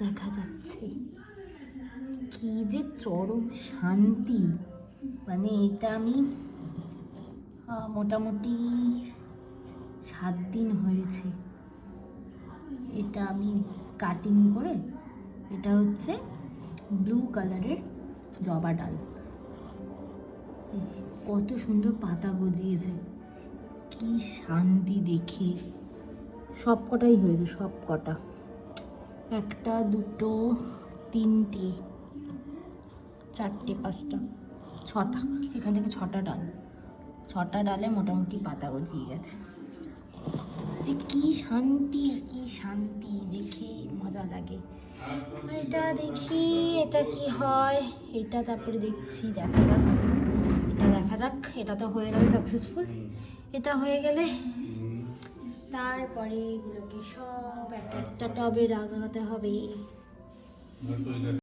দেখা যাচ্ছে। কি যে চরম শান্তি, মানে এটা আমি মোটামুটি 7 দিন হয়েছে এটা আমি কাটিং করে। এটা হচ্ছে ব্লু কালারের জবা ডাল, কত সুন্দর পাতা গজিয়েছে, কি শান্তি দেখে। সব কটাই হয়েছে, সব কটা, 1 2 3 4 5 6টা, এখান থেকে 6টা ডাল, 6টা ডালে মোটামুটি পাতা গজিয়ে গেছে। যে কি শান্তি, কি শান্তি, দেখে মজা লাগে। এটা দেখি এটা কি হয়, এটা তারপরে দেখছি, দেখা যাক, এটা দেখা যাক। এটা তো হয়ে গেল সাকসেসফুল। এটা হয়ে গেলে তারপরে এগুলোকে সব একটা টবে লাগাতে হবে।